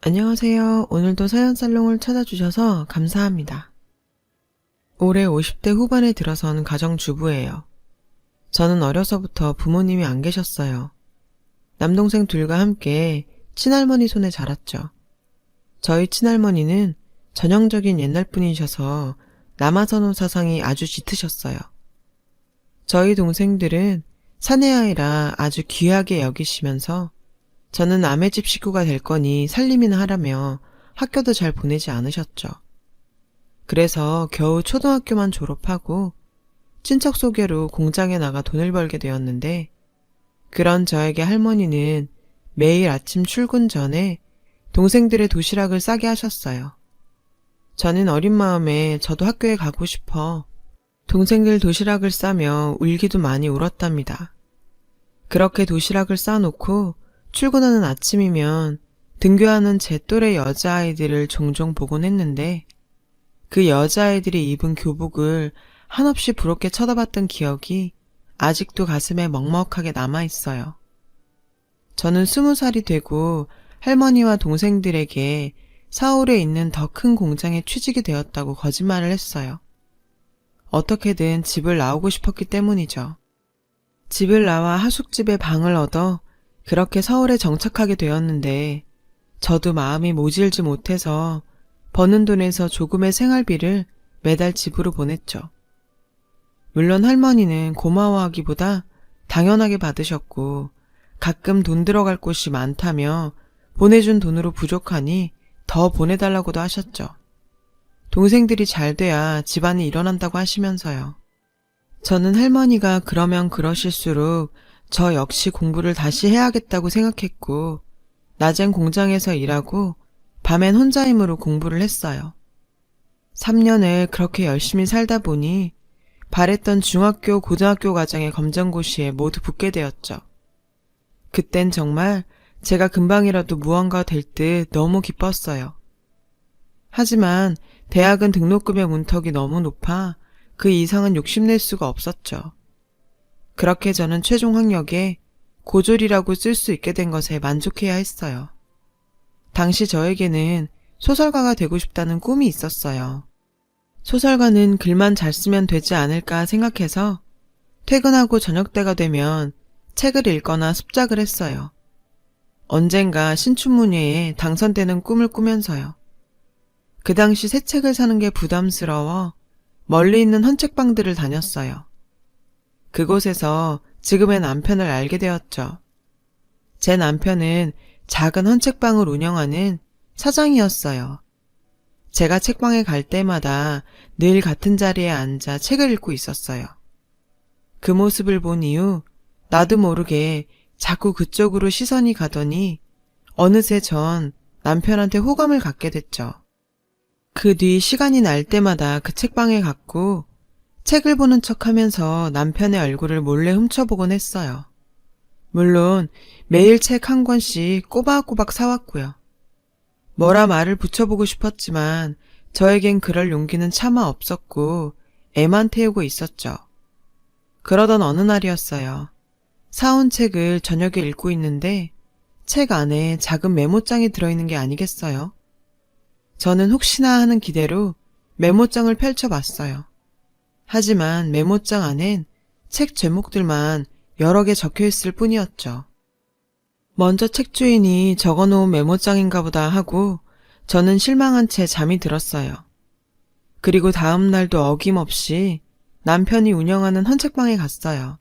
안녕하세요. 오늘도 사연살롱을 찾아주셔서 감사합니다. 올해 50대 후반에 들어선 가정주부예요. 저는 어려서부터 부모님이 안 계셨어요. 남동생 둘과 함께 친할머니 손에 자랐죠. 저희 친할머니는 전형적인 옛날 분이셔서 남아선호 사상이 아주 짙으셨어요. 저희 동생들은 사내아이라 아주 귀하게 여기시면서 저는 남의 집 식구가 될 거니 살림이나 하라며 학교도 잘 보내지 않으셨죠. 그래서 겨우 초등학교만 졸업하고 친척 소개로 공장에 나가 돈을 벌게 되었는데, 그런 저에게 할머니는 매일 아침 출근 전에 동생들의 도시락을 싸게 하셨어요. 저는 어린 마음에 저도 학교에 가고 싶어 동생들 도시락을 싸며 울기도 많이 울었답니다. 그렇게 도시락을 싸놓고 출근하는 아침이면 등교하는 제 또래 여자아이들을 종종 보곤 했는데, 그 여자아이들이 입은 교복을 한없이 부럽게 쳐다봤던 기억이 아직도 가슴에 먹먹하게 남아있어요. 저는 20살이 되고 할머니와 동생들에게 서울에 있는 더 큰 공장에 취직이 되었다고 거짓말을 했어요. 어떻게든 집을 나오고 싶었기 때문이죠. 집을 나와 하숙집에 방을 얻어 그렇게 서울에 정착하게 되었는데, 저도 마음이 모질지 못해서 버는 돈에서 조금의 생활비를 매달 집으로 보냈죠. 물론 할머니는 고마워하기보다 당연하게 받으셨고, 가끔 돈 들어갈 곳이 많다며 보내준 돈으로 부족하니 더 보내달라고도 하셨죠. 동생들이 잘 돼야 집안이 일어난다고 하시면서요. 저는 할머니가 그러면 그러실수록 저 역시 공부를 다시 해야겠다고 생각했고, 낮엔 공장에서 일하고 밤엔 혼자 힘으로 공부를 했어요. 3년을 그렇게 열심히 살다 보니 바랬던 중학교, 고등학교 과정의 검정고시에 모두 붙게 되었죠. 그땐 정말 제가 금방이라도 무언가 될 듯 너무 기뻤어요. 하지만 대학은 등록금의 문턱이 너무 높아 그 이상은 욕심낼 수가 없었죠. 그렇게 저는 최종 학력에 고졸이라고 쓸 수 있게 된 것에 만족해야 했어요. 당시 저에게는 소설가가 되고 싶다는 꿈이 있었어요. 소설가는 글만 잘 쓰면 되지 않을까 생각해서 퇴근하고 저녁때가 되면 책을 읽거나 습작을 했어요. 언젠가 신춘문예에 당선되는 꿈을 꾸면서요. 그 당시 새 책을 사는 게 부담스러워 멀리 있는 헌책방들을 다녔어요. 그곳에서 지금의 남편을 알게 되었죠. 제 남편은 작은 헌책방을 운영하는 사장이었어요. 제가 책방에 갈 때마다 늘 같은 자리에 앉아 책을 읽고 있었어요. 그 모습을 본 이후 나도 모르게 자꾸 그쪽으로 시선이 가더니 어느새 전 남편한테 호감을 갖게 됐죠. 그 뒤 시간이 날 때마다 그 책방에 갔고 책을 보는 척하면서 남편의 얼굴을 몰래 훔쳐보곤 했어요. 물론 매일 책 한 권씩 꼬박꼬박 사왔고요. 뭐라 말을 붙여보고 싶었지만 저에겐 그럴 용기는 차마 없었고 애만 태우고 있었죠. 그러던 어느 날이었어요. 사온 책을 저녁에 읽고 있는데 책 안에 작은 메모장이 들어있는 게 아니겠어요? 저는 혹시나 하는 기대로 메모장을 펼쳐봤어요. 하지만 메모장 안엔 책 제목들만 여러 개 적혀있을 뿐이었죠. 먼저 책 주인이 적어놓은 메모장인가 보다 하고 저는 실망한 채 잠이 들었어요. 그리고 다음 날도 어김없이 남편이 운영하는 헌책방에 갔어요.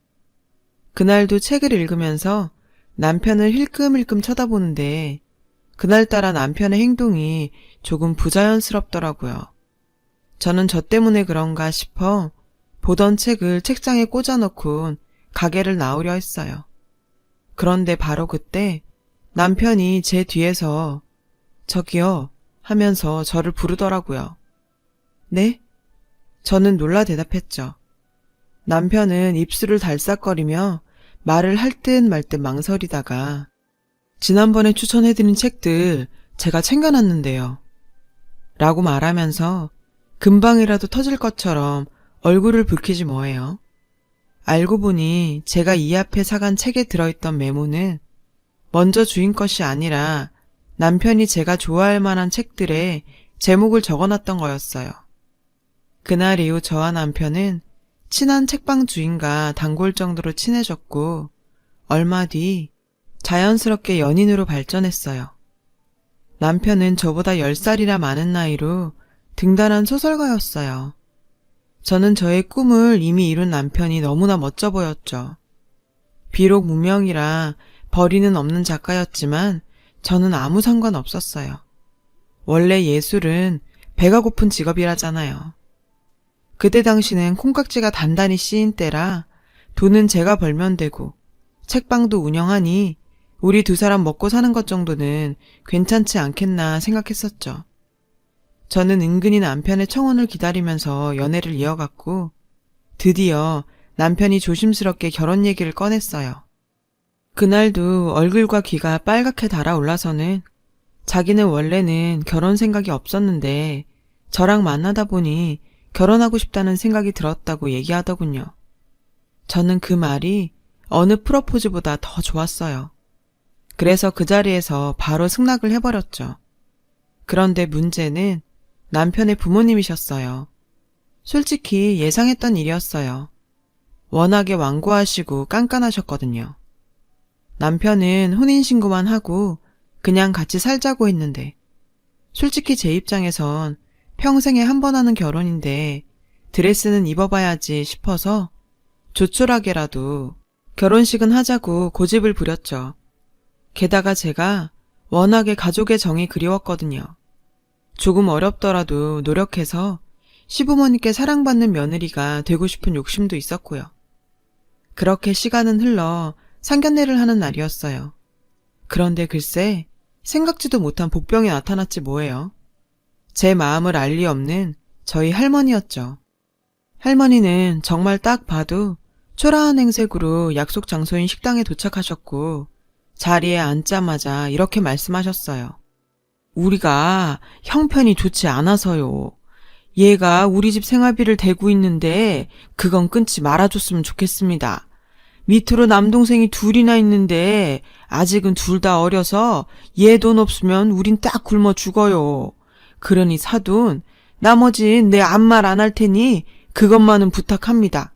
그날도 책을 읽으면서 남편을 힐끔힐끔 쳐다보는데 그날따라 남편의 행동이 조금 부자연스럽더라고요. 저는 저 때문에 그런가 싶어 보던 책을 책장에 꽂아놓고 가게를 나오려 했어요. 그런데 바로 그때 남편이 제 뒤에서 저기요 하면서 저를 부르더라고요. 네? 저는 놀라 대답했죠. 남편은 입술을 달싹거리며 말을 할 듯 말 듯 망설이다가 지난번에 추천해드린 책들 제가 챙겨놨는데요. 라고 말하면서 금방이라도 터질 것처럼 얼굴을 붉히지 뭐해요. 알고 보니 제가 이 앞에 사간 책에 들어있던 메모는 먼저 주인 것이 아니라 남편이 제가 좋아할 만한 책들에 제목을 적어놨던 거였어요. 그날 이후 저와 남편은 친한 책방 주인과 단골 정도로 친해졌고 얼마 뒤 자연스럽게 연인으로 발전했어요. 남편은 저보다 10살이나 많은 나이로 등단한 소설가였어요. 저는 저의 꿈을 이미 이룬 남편이 너무나 멋져 보였죠. 비록 무명이라 벌이는 없는 작가였지만 저는 아무 상관 없었어요. 원래 예술은 배가 고픈 직업이라잖아요. 그때 당시는 콩깍지가 단단히 씌인 때라 돈은 제가 벌면 되고 책방도 운영하니 우리 두 사람 먹고 사는 것 정도는 괜찮지 않겠나 생각했었죠. 저는 은근히 남편의 청혼을 기다리면서 연애를 이어갔고 드디어 남편이 조심스럽게 결혼 얘기를 꺼냈어요. 그날도 얼굴과 귀가 빨갛게 달아올라서는 자기는 원래는 결혼 생각이 없었는데 저랑 만나다 보니 결혼하고 싶다는 생각이 들었다고 얘기하더군요. 저는 그 말이 어느 프로포즈보다 더 좋았어요. 그래서 그 자리에서 바로 승낙을 해버렸죠. 그런데 문제는 남편의 부모님이셨어요. 솔직히 예상했던 일이었어요. 워낙에 완고하시고 깐깐하셨거든요. 남편은 혼인신고만 하고 그냥 같이 살자고 했는데 솔직히 제 입장에선 평생에 한 번 하는 결혼인데 드레스는 입어봐야지 싶어서 조촐하게라도 결혼식은 하자고 고집을 부렸죠. 게다가 제가 워낙에 가족의 정이 그리웠거든요. 조금 어렵더라도 노력해서 시부모님께 사랑받는 며느리가 되고 싶은 욕심도 있었고요. 그렇게 시간은 흘러 상견례를 하는 날이었어요. 그런데 글쎄 생각지도 못한 복병이 나타났지 뭐예요. 제 마음을 알 리 없는 저희 할머니였죠. 할머니는 정말 딱 봐도 초라한 행색으로 약속 장소인 식당에 도착하셨고 자리에 앉자마자 이렇게 말씀하셨어요. 우리가 형편이 좋지 않아서요. 얘가 우리 집 생활비를 대고 있는데 그건 끊지 말아줬으면 좋겠습니다. 밑으로 남동생이 둘이나 있는데 아직은 둘 다 어려서 얘 돈 없으면 우린 딱 굶어 죽어요. 그러니 사돈, 나머진 내 아무 말 안 할 테니 그것만은 부탁합니다.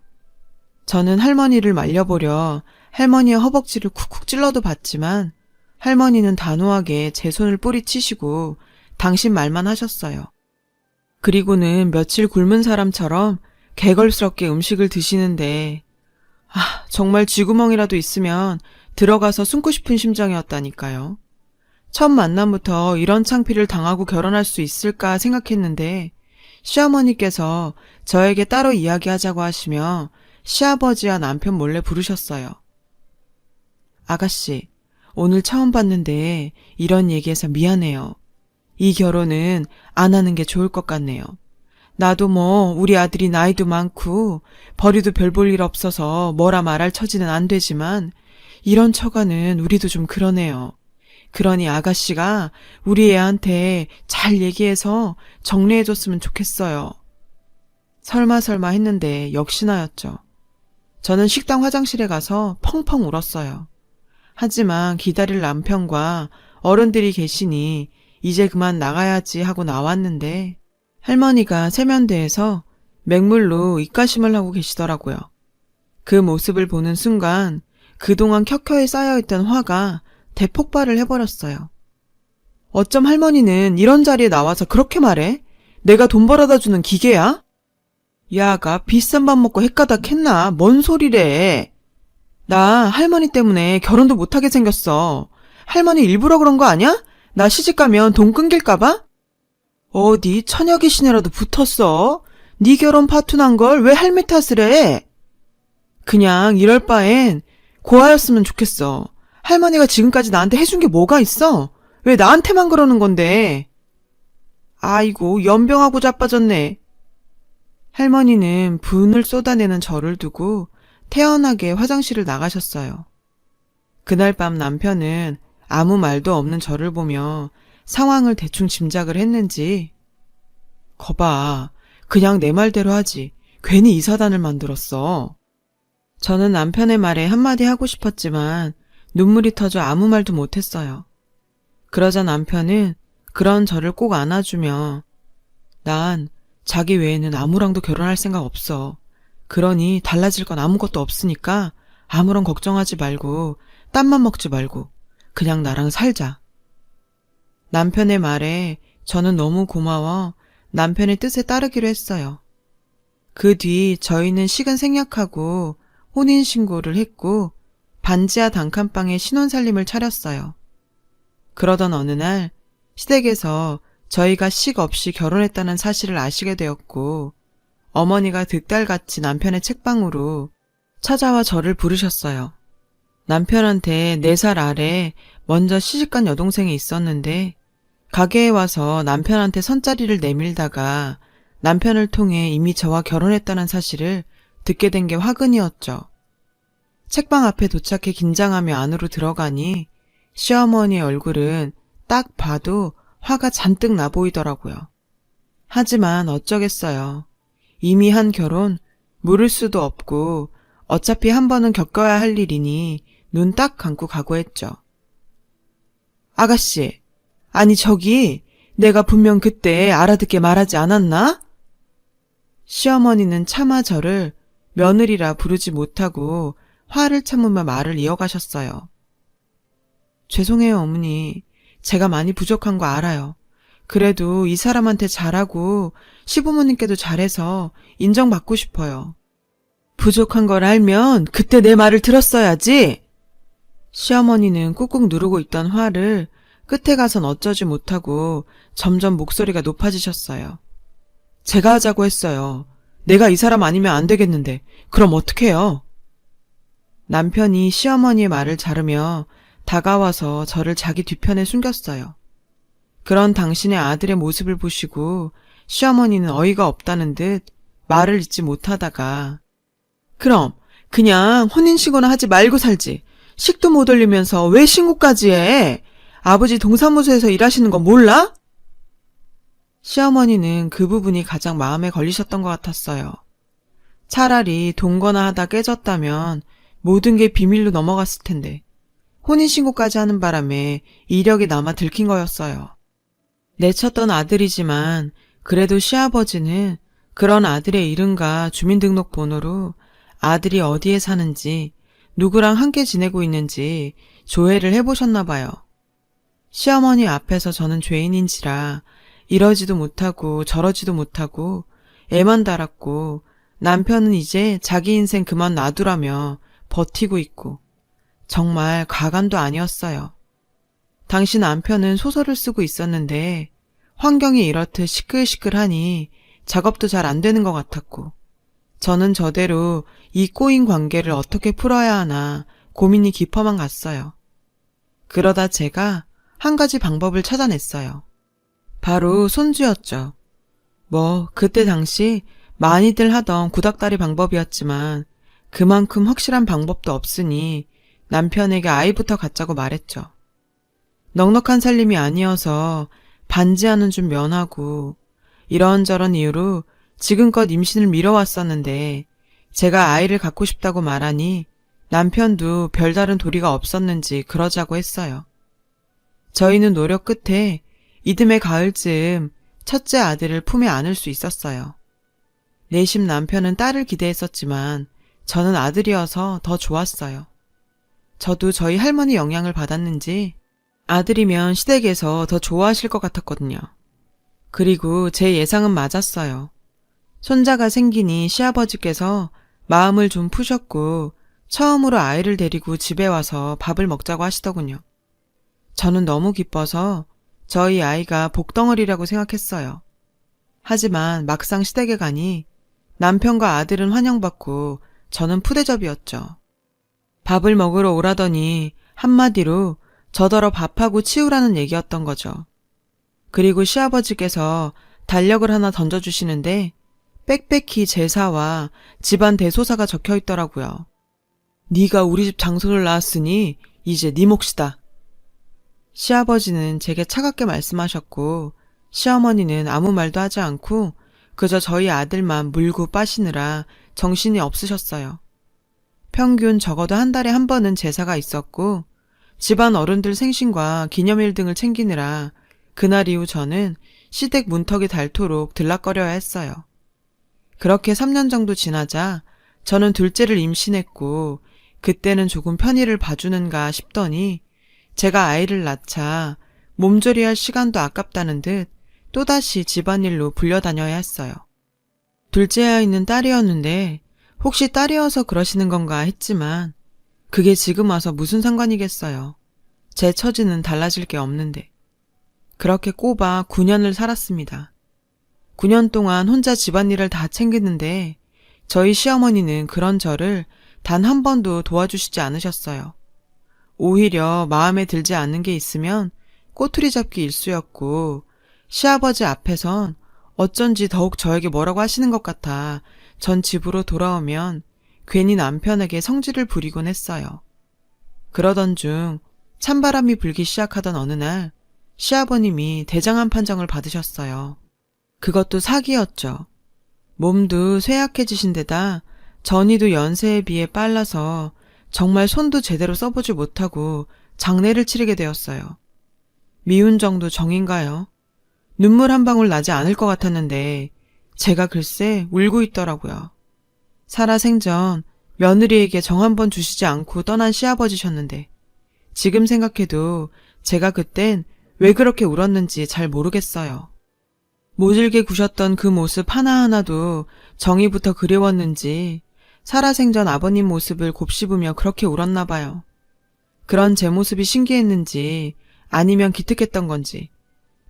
저는 할머니를 말려보려 할머니의 허벅지를 쿡쿡 찔러도 봤지만 할머니는 단호하게 제 손을 뿌리치시고 당신 말만 하셨어요. 그리고는 며칠 굶은 사람처럼 개걸스럽게 음식을 드시는데 정말 쥐구멍이라도 있으면 들어가서 숨고 싶은 심정이었다니까요. 첫 만남부터 이런 창피를 당하고 결혼할 수 있을까 생각했는데 시어머니께서 저에게 따로 이야기하자고 하시며 시아버지와 남편 몰래 부르셨어요. 아가씨, 오늘 처음 봤는데 이런 얘기해서 미안해요. 이 결혼은 안 하는 게 좋을 것 같네요. 나도 우리 아들이 나이도 많고 벌이도 별 볼 일 없어서 뭐라 말할 처지는 안 되지만 이런 처가는 우리도 좀 그러네요. 그러니 아가씨가 우리 애한테 잘 얘기해서 정리해줬으면 좋겠어요. 설마 했는데 역시나였죠. 저는 식당 화장실에 가서 펑펑 울었어요. 하지만 기다릴 남편과 어른들이 계시니 이제 그만 나가야지 하고 나왔는데 할머니가 세면대에서 맹물로 입가심을 하고 계시더라고요. 그 모습을 보는 순간 그동안 켜켜이 쌓여있던 화가 대폭발을 해버렸어요. 어쩜 할머니는 이런 자리에 나와서 그렇게 말해? 내가 돈 벌어다 주는 기계야? 야가 비싼 밥 먹고 헷가닥 했나? 뭔 소리래? 나 할머니 때문에 결혼도 못하게 생겼어. 할머니 일부러 그런 거 아니야? 나 시집가면 돈 끊길까봐? 어디 처녀 귀신이라도 붙었어? 네 결혼 파투 난 걸 왜 할매 탓을 해? 그냥 이럴 바엔 고아였으면 좋겠어. 할머니가 지금까지 나한테 해준 게 뭐가 있어? 왜 나한테만 그러는 건데? 아이고 연병하고 자빠졌네. 할머니는 분을 쏟아내는 저를 두고 태연하게 화장실을 나가셨어요. 그날 밤 남편은 아무 말도 없는 저를 보며 상황을 대충 짐작을 했는지 거봐, 그냥 내 말대로 하지. 괜히 이 사단을 만들었어. 저는 남편의 말에 한마디 하고 싶었지만 눈물이 터져 아무 말도 못했어요. 그러자 남편은 그런 저를 꼭 안아주며 난 자기 외에는 아무랑도 결혼할 생각 없어. 그러니 달라질 건 아무것도 없으니까 아무런 걱정하지 말고 땀만 먹지 말고 그냥 나랑 살자. 남편의 말에 저는 너무 고마워 남편의 뜻에 따르기로 했어요. 그 뒤 저희는 식은 생략하고 혼인신고를 했고 반지하 단칸방에 신혼살림을 차렸어요. 그러던 어느 날 시댁에서 저희가 식 없이 결혼했다는 사실을 아시게 되었고 어머니가 득달같이 남편의 책방으로 찾아와 저를 부르셨어요. 남편한테 4살 아래 먼저 시집간 여동생이 있었는데 가게에 와서 남편한테 선자리를 내밀다가 남편을 통해 이미 저와 결혼했다는 사실을 듣게 된 게 화근이었죠. 책방 앞에 도착해 긴장하며 안으로 들어가니 시어머니의 얼굴은 딱 봐도 화가 잔뜩 나 보이더라고요. 하지만 어쩌겠어요. 이미 한 결혼 물을 수도 없고 어차피 한 번은 겪어야 할 일이니 눈 딱 감고 각오했죠. 아가씨, 아니 저기 내가 분명 그때 알아듣게 말하지 않았나? 시어머니는 차마 저를 며느리라 부르지 못하고 화를 참으며 말을 이어가셨어요. 죄송해요, 어머니. 제가 많이 부족한 거 알아요. 그래도 이 사람한테 잘하고 시부모님께도 잘해서 인정받고 싶어요. 부족한 걸 알면 그때 내 말을 들었어야지. 시어머니는 꾹꾹 누르고 있던 화를 끝에 가선 어쩌지 못하고 점점 목소리가 높아지셨어요. 제가 하자고 했어요. 내가 이 사람 아니면 안 되겠는데 그럼 어떡해요? 남편이 시어머니의 말을 자르며 다가와서 저를 자기 뒤편에 숨겼어요. 그런 당신의 아들의 모습을 보시고 시어머니는 어이가 없다는 듯 말을 잇지 못하다가 그럼 그냥 혼인신고나 하지 말고 살지. 식도 못 올리면서 왜 신고까지 해? 아버지 동사무소에서 일하시는 거 몰라? 시어머니는 그 부분이 가장 마음에 걸리셨던 것 같았어요. 차라리 동거나 하다 깨졌다면 모든 게 비밀로 넘어갔을 텐데 혼인신고까지 하는 바람에 이력이 남아 들킨 거였어요. 내쳤던 아들이지만 그래도 시아버지는 그런 아들의 이름과 주민등록번호로 아들이 어디에 사는지 누구랑 함께 지내고 있는지 조회를 해보셨나 봐요. 시어머니 앞에서 저는 죄인인지라 이러지도 못하고 저러지도 못하고 애만 달았고 남편은 이제 자기 인생 그만 놔두라며 버티고 있고 정말 가관도 아니었어요. 당시 남편은 소설을 쓰고 있었는데 환경이 이렇듯 시끌시끌하니 작업도 잘 안 되는 것 같았고 저는 저대로 이 꼬인 관계를 어떻게 풀어야 하나 고민이 깊어만 갔어요. 그러다 제가 한 가지 방법을 찾아냈어요. 바로 손주였죠. 그때 당시 많이들 하던 구닥다리 방법이었지만 그만큼 확실한 방법도 없으니 남편에게 아이부터 갖자고 말했죠. 넉넉한 살림이 아니어서 반지하는 좀 면하고 이런저런 이유로 지금껏 임신을 미뤄왔었는데 제가 아이를 갖고 싶다고 말하니 남편도 별다른 도리가 없었는지 그러자고 했어요. 저희는 노력 끝에 이듬해 가을쯤 첫째 아들을 품에 안을 수 있었어요. 내심 남편은 딸을 기대했었지만 저는 아들이어서 더 좋았어요. 저도 저희 할머니 영향을 받았는지 아들이면 시댁에서 더 좋아하실 것 같았거든요. 그리고 제 예상은 맞았어요. 손자가 생기니 시아버지께서 마음을 좀 푸셨고 처음으로 아이를 데리고 집에 와서 밥을 먹자고 하시더군요. 저는 너무 기뻐서 저희 아이가 복덩어리라고 생각했어요. 하지만 막상 시댁에 가니 남편과 아들은 환영받고 저는 푸대접이었죠. 밥을 먹으러 오라더니 한마디로 저더러 밥하고 치우라는 얘기였던 거죠. 그리고 시아버지께서 달력을 하나 던져주시는데 빽빽히 제사와 집안 대소사가 적혀있더라고요. 네가 우리 집 장손을 낳았으니 이제 네 몫이다. 시아버지는 제게 차갑게 말씀하셨고 시어머니는 아무 말도 하지 않고 그저 저희 아들만 물고 빠시느라 정신이 없으셨어요. 평균 적어도 한 달에 한 번은 제사가 있었고 집안 어른들 생신과 기념일 등을 챙기느라 그날 이후 저는 시댁 문턱이 닳도록 들락거려야 했어요. 그렇게 3년 정도 지나자 저는 둘째를 임신했고 그때는 조금 편의를 봐주는가 싶더니 제가 아이를 낳자 몸조리할 시간도 아깝다는 듯 또다시 집안일로 불려다녀야 했어요. 둘째 아이는 딸이었는데 혹시 딸이어서 그러시는 건가 했지만 그게 지금 와서 무슨 상관이겠어요. 제 처지는 달라질 게 없는데. 그렇게 꼬박 9년을 살았습니다. 9년 동안 혼자 집안일을 다 챙기는데 저희 시어머니는 그런 저를 단 한 번도 도와주시지 않으셨어요. 오히려 마음에 들지 않는 게 있으면 꼬투리 잡기 일쑤였고 시아버지 앞에선 어쩐지 더욱 저에게 뭐라고 하시는 것 같아 전 집으로 돌아오면 괜히 남편에게 성질을 부리곤 했어요. 그러던 중 찬바람이 불기 시작하던 어느 날 시아버님이 대장암 판정을 받으셨어요. 그것도 사기였죠. 몸도 쇠약해지신 데다 전이도 연세에 비해 빨라서 정말 손도 제대로 써보지 못하고 장례를 치르게 되었어요. 미운 정도 정인가요? 눈물 한 방울 나지 않을 것 같았는데 제가 글쎄 울고 있더라고요. 살아생전 며느리에게 정 한 번 주시지 않고 떠난 시아버지셨는데 지금 생각해도 제가 그땐 왜 그렇게 울었는지 잘 모르겠어요. 모질게 구셨던 그 모습 하나하나도 정이부터 그리웠는지 살아생전 아버님 모습을 곱씹으며 그렇게 울었나 봐요. 그런 제 모습이 신기했는지 아니면 기특했던 건지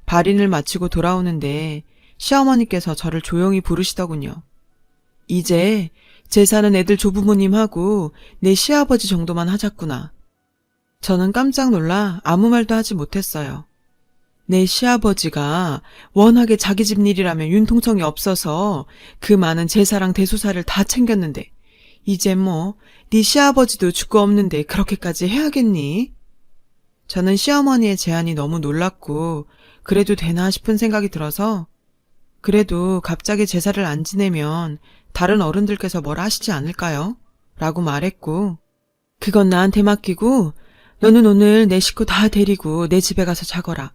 발인을 마치고 돌아오는데 시어머니께서 저를 조용히 부르시더군요. 이제 제사는 애들 조부모님하고 내 시아버지 정도만 하자꾸나. 저는 깜짝 놀라 아무 말도 하지 못했어요. 내 시아버지가 워낙에 자기 집 일이라면 융통성이 없어서 그 많은 제사랑 대소사를 다 챙겼는데 이제 뭐 네 시아버지도 죽고 없는데 그렇게까지 해야겠니? 저는 시어머니의 제안이 너무 놀랐고 그래도 되나 싶은 생각이 들어서 그래도 갑자기 제사를 안 지내면 다른 어른들께서 뭐라 하시지 않을까요? 라고 말했고 그건 나한테 맡기고 너는 오늘 내 식구 다 데리고 내 집에 가서 자거라.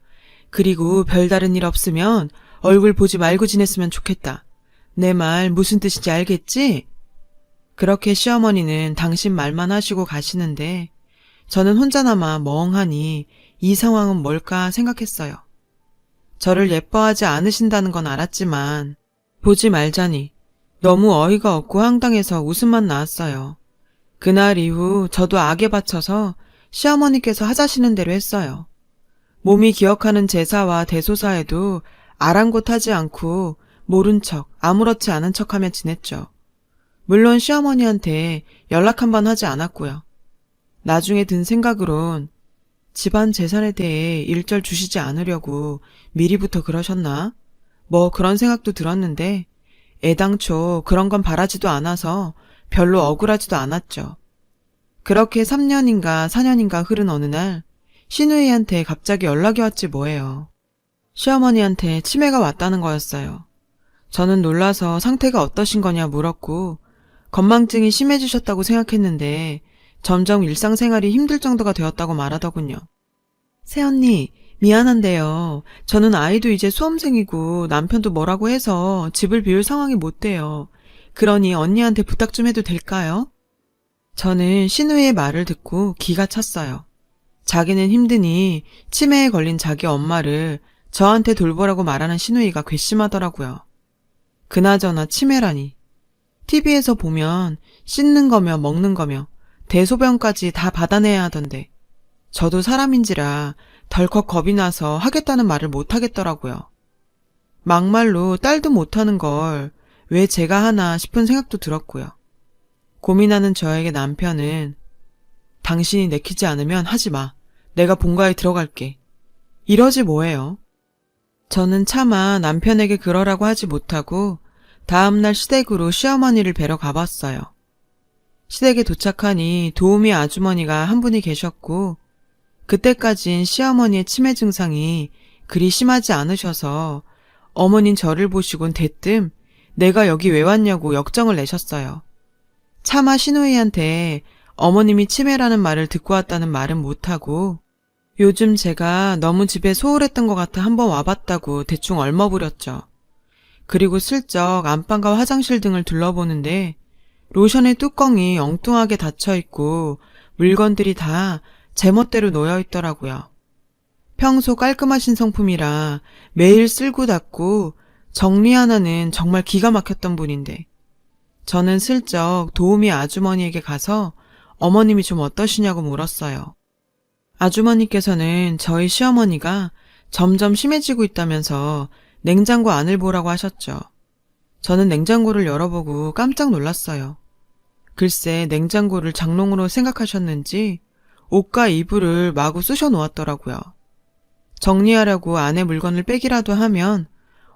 그리고 별다른 일 없으면 얼굴 보지 말고 지냈으면 좋겠다. 내 말 무슨 뜻인지 알겠지? 그렇게 시어머니는 당신 말만 하시고 가시는데 저는 혼자 남아 멍하니 이 상황은 뭘까 생각했어요. 저를 예뻐하지 않으신다는 건 알았지만 보지 말자니 너무 어이가 없고 황당해서 웃음만 나왔어요. 그날 이후 저도 악에 받쳐서 시어머니께서 하자시는 대로 했어요. 몸이 기억하는 제사와 대소사에도 아랑곳하지 않고 모른 척 아무렇지 않은 척하며 지냈죠. 물론 시어머니한테 연락 한 번 하지 않았고요. 나중에 든 생각으론 집안 재산에 대해 일절 주시지 않으려고 미리부터 그러셨나? 뭐 그런 생각도 들었는데 애당초 그런 건 바라지도 않아서 별로 억울하지도 않았죠. 그렇게 3년인가 4년인가 흐른 어느 날 시누이한테 갑자기 연락이 왔지 뭐예요. 시어머니한테 치매가 왔다는 거였어요. 저는 놀라서 상태가 어떠신 거냐 물었고 건망증이 심해지셨다고 생각했는데 점점 일상생활이 힘들 정도가 되었다고 말하더군요. 새언니, 미안한데요. 저는 아이도 이제 수험생이고 남편도 뭐라고 해서 집을 비울 상황이 못 돼요. 그러니 언니한테 부탁 좀 해도 될까요? 저는 시누이의 말을 듣고 기가 찼어요. 자기는 힘드니 치매에 걸린 자기 엄마를 저한테 돌보라고 말하는 시누이가 괘씸하더라고요. 그나저나 치매라니. TV에서 보면 씻는 거며 먹는 거며 대소변까지 다 받아내야 하던데 저도 사람인지라 덜컥 겁이 나서 하겠다는 말을 못 하겠더라고요. 막말로 딸도 못하는 걸 왜 제가 하나 싶은 생각도 들었고요. 고민하는 저에게 남편은 당신이 내키지 않으면 하지 마. 내가 본가에 들어갈게. 이러지 뭐예요. 저는 차마 남편에게 그러라고 하지 못하고 다음날 시댁으로 시어머니를 뵈러 가봤어요. 시댁에 도착하니 도우미 아주머니가 한 분이 계셨고 그때까진 시어머니의 치매 증상이 그리 심하지 않으셔서 어머닌 저를 보시곤 대뜸 내가 여기 왜 왔냐고 역정을 내셨어요. 차마 시누이한테 어머님이 치매라는 말을 듣고 왔다는 말은 못하고 요즘 제가 너무 집에 소홀했던 것 같아 한번 와봤다고 대충 얼머부렸죠. 그리고 슬쩍 안방과 화장실 등을 둘러보는데 로션의 뚜껑이 엉뚱하게 닫혀있고 물건들이 다 제멋대로 놓여있더라고요. 평소 깔끔하신 성품이라 매일 쓸고 닦고 정리 하나는 정말 기가 막혔던 분인데 저는 슬쩍 도우미 아주머니에게 가서 어머님이 좀 어떠시냐고 물었어요. 아주머니께서는 저희 시어머니가 점점 심해지고 있다면서 냉장고 안을 보라고 하셨죠. 저는 냉장고를 열어보고 깜짝 놀랐어요. 글쎄 냉장고를 장롱으로 생각하셨는지 옷과 이불을 마구 쑤셔 놓았더라고요. 정리하려고 안에 물건을 빼기라도 하면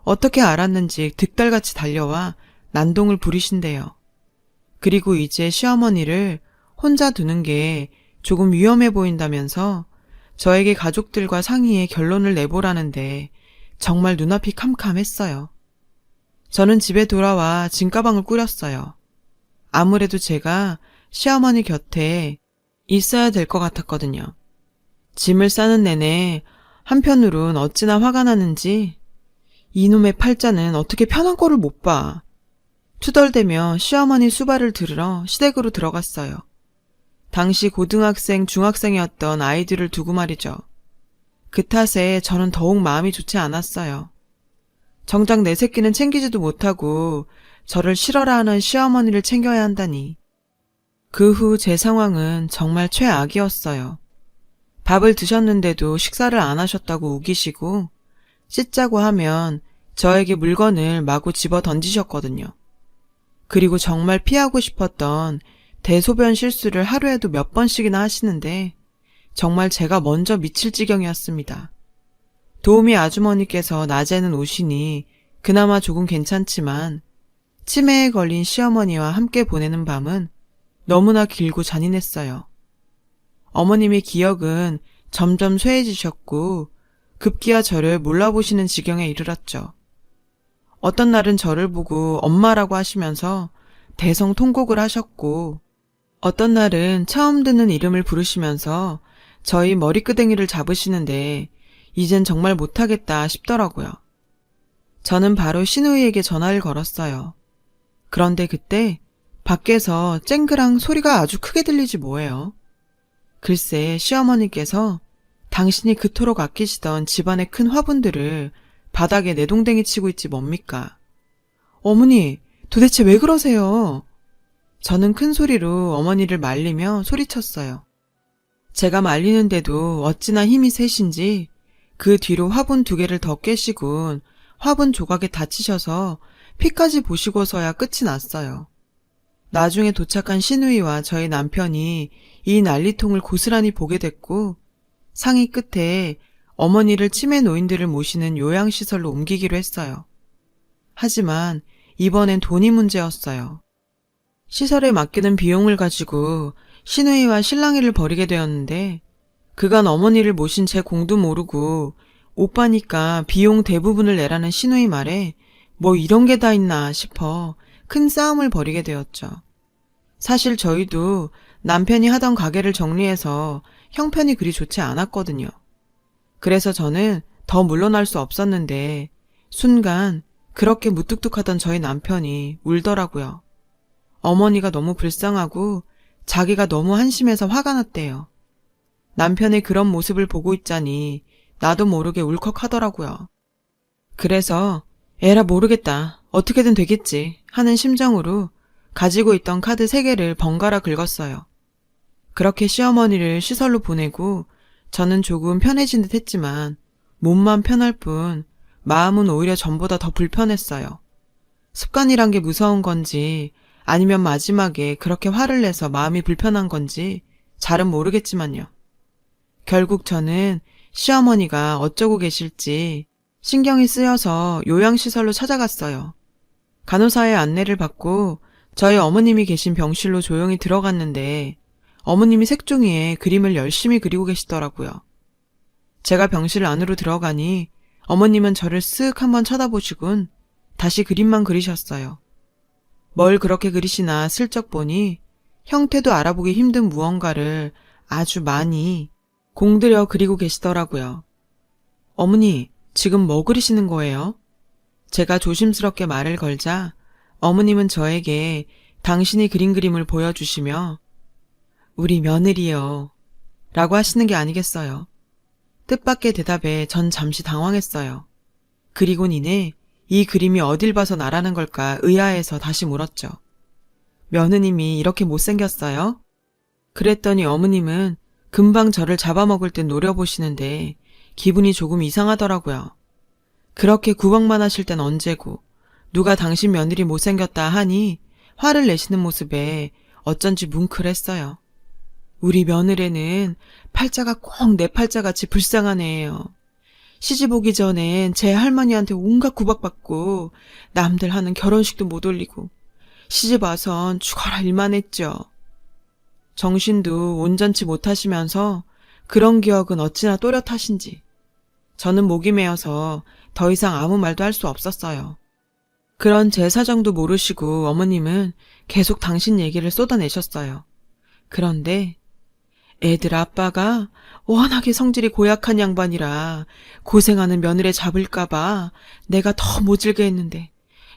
어떻게 알았는지 득달같이 달려와 난동을 부리신대요. 그리고 이제 시어머니를 혼자 두는 게 조금 위험해 보인다면서 저에게 가족들과 상의해 결론을 내보라는데 정말 눈앞이 캄캄했어요. 저는 집에 돌아와 짐가방을 꾸렸어요. 아무래도 제가 시어머니 곁에 있어야 될 것 같았거든요. 짐을 싸는 내내 한편으론 어찌나 화가 나는지 이놈의 팔자는 어떻게 편한 꼴을 못 봐. 투덜대며 시어머니 수발을 들으러 시댁으로 들어갔어요. 당시 고등학생, 중학생이었던 아이들을 두고 말이죠. 그 탓에 저는 더욱 마음이 좋지 않았어요. 정작 내 새끼는 챙기지도 못하고 저를 싫어라 하는 시어머니를 챙겨야 한다니. 그 후 제 상황은 정말 최악이었어요. 밥을 드셨는데도 식사를 안 하셨다고 우기시고 씻자고 하면 저에게 물건을 마구 집어 던지셨거든요. 그리고 정말 피하고 싶었던 대소변 실수를 하루에도 몇 번씩이나 하시는데 정말 제가 먼저 미칠 지경이었습니다. 도우미 아주머니께서 낮에는 오시니 그나마 조금 괜찮지만 치매에 걸린 시어머니와 함께 보내는 밤은 너무나 길고 잔인했어요. 어머님의 기억은 점점 쇠해지셨고 급기야 저를 몰라보시는 지경에 이르렀죠. 어떤 날은 저를 보고 엄마라고 하시면서 대성통곡을 하셨고 어떤 날은 처음 듣는 이름을 부르시면서 저희 머리끄댕이를 잡으시는데 이젠 정말 못하겠다 싶더라고요. 저는 바로 시누이에게 전화를 걸었어요. 그런데 그때 밖에서 쨍그랑 소리가 아주 크게 들리지 뭐예요. 글쎄 시어머니께서 당신이 그토록 아끼시던 집안의 큰 화분들을 바닥에 내동댕이 치고 있지 뭡니까. 어머니 도대체 왜 그러세요? 저는 큰 소리로 어머니를 말리며 소리쳤어요. 제가 말리는데도 어찌나 힘이 세신지 그 뒤로 화분 2개를 더 깨시곤 화분 조각에 다치셔서 피까지 보시고서야 끝이 났어요. 나중에 도착한 시누이와 저희 남편이 이 난리통을 고스란히 보게 됐고 상의 끝에 어머니를 치매 노인들을 모시는 요양시설로 옮기기로 했어요. 하지만 이번엔 돈이 문제였어요. 시설에 맡기는 비용을 가지고 시누이와 실랑이를 벌이게 되었는데 그간 어머니를 모신 제 공도 모르고 오빠니까 비용 대부분을 내라는 시누이 말에 뭐 이런 게 다 있나 싶어 큰 싸움을 벌이게 되었죠. 사실 저희도 남편이 하던 가게를 정리해서 형편이 그리 좋지 않았거든요. 그래서 저는 더 물러날 수 없었는데 순간 그렇게 무뚝뚝하던 저희 남편이 울더라고요. 어머니가 너무 불쌍하고 자기가 너무 한심해서 화가 났대요. 남편의 그런 모습을 보고 있자니 나도 모르게 울컥하더라고요. 그래서 에라 모르겠다. 어떻게든 되겠지 하는 심정으로 가지고 있던 카드 3개를 번갈아 긁었어요. 그렇게 시어머니를 시설로 보내고 저는 조금 편해진 듯 했지만 몸만 편할 뿐 마음은 오히려 전보다 더 불편했어요. 습관이란 게 무서운 건지 아니면 마지막에 그렇게 화를 내서 마음이 불편한 건지 잘은 모르겠지만요. 결국 저는 시어머니가 어쩌고 계실지 신경이 쓰여서 요양시설로 찾아갔어요. 간호사의 안내를 받고 저희 어머님이 계신 병실로 조용히 들어갔는데 어머님이 색종이에 그림을 열심히 그리고 계시더라고요. 제가 병실 안으로 들어가니 어머님은 저를 쓱 한번 쳐다보시곤 다시 그림만 그리셨어요. 뭘 그렇게 그리시나 슬쩍 보니 형태도 알아보기 힘든 무언가를 아주 많이 공들여 그리고 계시더라고요. 어머니, 지금 뭐 그리시는 거예요? 제가 조심스럽게 말을 걸자 어머님은 저에게 당신이 그린 그림을 보여주시며 우리 며느리요 라고 하시는 게 아니겠어요. 뜻밖의 대답에 전 잠시 당황했어요. 그리고 이내 이 그림이 어딜 봐서 나라는 걸까 의아해서 다시 물었죠. 며느님이 이렇게 못생겼어요? 그랬더니 어머님은 금방 저를 잡아먹을 듯 노려보시는데 기분이 조금 이상하더라고요. 그렇게 구박만 하실 땐 언제고 누가 당신 며느리 못생겼다 하니 화를 내시는 모습에 어쩐지 뭉클했어요. 우리 며느리는 팔자가 꼭 내 팔자같이 불쌍한 애예요. 시집 오기 전엔 제 할머니한테 온갖 구박받고 남들 하는 결혼식도 못 올리고 시집 와선 죽어라 일만 했죠. 정신도 온전치 못하시면서 그런 기억은 어찌나 또렷하신지 저는 목이 메어서 더 이상 아무 말도 할 수 없었어요. 그런 제 사정도 모르시고 어머님은 계속 당신 얘기를 쏟아내셨어요. 그런데 애들 아빠가 워낙에 성질이 고약한 양반이라 고생하는 며느리 잡을까봐 내가 더 모질게 했는데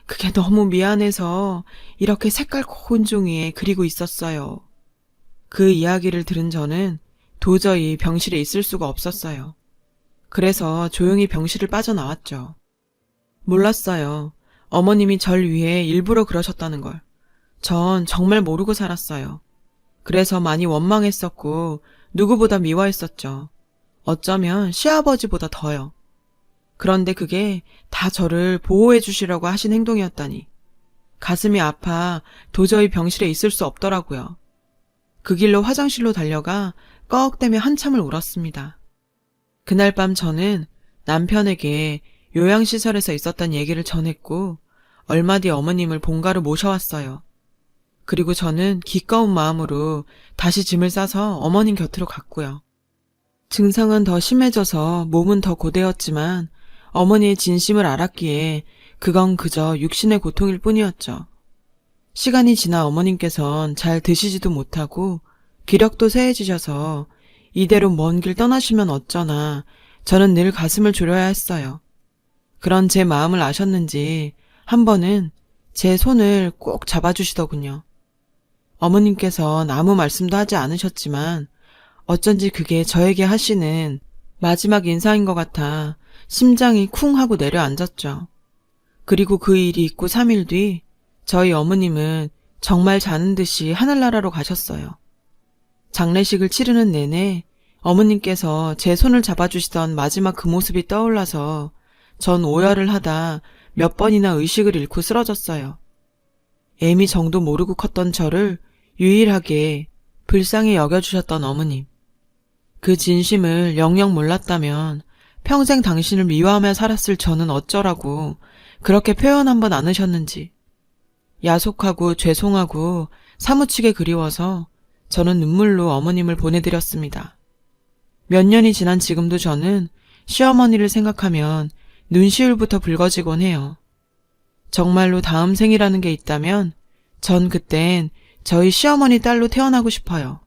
그게 너무 미안해서 이렇게 색깔 고운 종이에 그리고 있었어요. 그 이야기를 들은 저는 도저히 병실에 있을 수가 없었어요. 그래서 조용히 병실을 빠져나왔죠. 몰랐어요. 어머님이 절 위해 일부러 그러셨다는 걸. 전 정말 모르고 살았어요. 그래서 많이 원망했었고 누구보다 미워했었죠. 어쩌면 시아버지보다 더요. 그런데 그게 다 저를 보호해 주시려고 하신 행동이었다니. 가슴이 아파 도저히 병실에 있을 수 없더라고요. 그 길로 화장실로 달려가 꺽대며 한참을 울었습니다. 그날 밤 저는 남편에게 요양시설에서 있었던 얘기를 전했고 얼마 뒤 어머님을 본가로 모셔왔어요. 그리고 저는 기꺼운 마음으로 다시 짐을 싸서 어머님 곁으로 갔고요. 증상은 더 심해져서 몸은 더 고되었지만 어머니의 진심을 알았기에 그건 그저 육신의 고통일 뿐이었죠. 시간이 지나 어머님께선 잘 드시지도 못하고 기력도 쇠해지셔서 이대로 먼 길 떠나시면 어쩌나 저는 늘 가슴을 졸여야 했어요. 그런 제 마음을 아셨는지 한 번은 제 손을 꼭 잡아주시더군요. 어머님께선 아무 말씀도 하지 않으셨지만 어쩐지 그게 저에게 하시는 마지막 인사인 것 같아 심장이 쿵 하고 내려앉았죠. 그리고 그 일이 있고 3일 뒤 저희 어머님은 정말 자는 듯이 하늘나라로 가셨어요. 장례식을 치르는 내내 어머님께서 제 손을 잡아주시던 마지막 그 모습이 떠올라서 전 오열을 하다 몇 번이나 의식을 잃고 쓰러졌어요. 애미 정도 모르고 컸던 저를 유일하게 불쌍히 여겨주셨던 어머님. 그 진심을 영영 몰랐다면 평생 당신을 미워하며 살았을 저는 어쩌라고 그렇게 표현 한번 않으셨는지. 야속하고 죄송하고 사무치게 그리워서 저는 눈물로 어머님을 보내드렸습니다. 몇 년이 지난 지금도 저는 시어머니를 생각하면 눈시울부터 붉어지곤 해요. 정말로 다음 생이라는 게 있다면 전 그땐 저희 시어머니 딸로 태어나고 싶어요.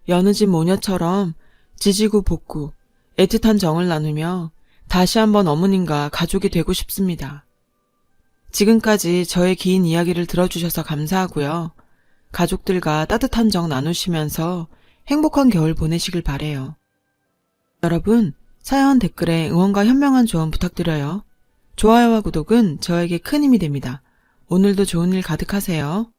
여느 집 모녀처럼 지지고 볶고 애틋한 정을 나누며 다시 한번 어머님과 가족이 되고 싶습니다. 지금까지 저의 긴 이야기를 들어주셔서 감사하고요. 가족들과 따뜻한 정 나누시면서 행복한 겨울 보내시길 바래요. 여러분, 사연 댓글에 응원과 현명한 조언 부탁드려요. 좋아요와 구독은 저에게 큰 힘이 됩니다. 오늘도 좋은 일 가득하세요.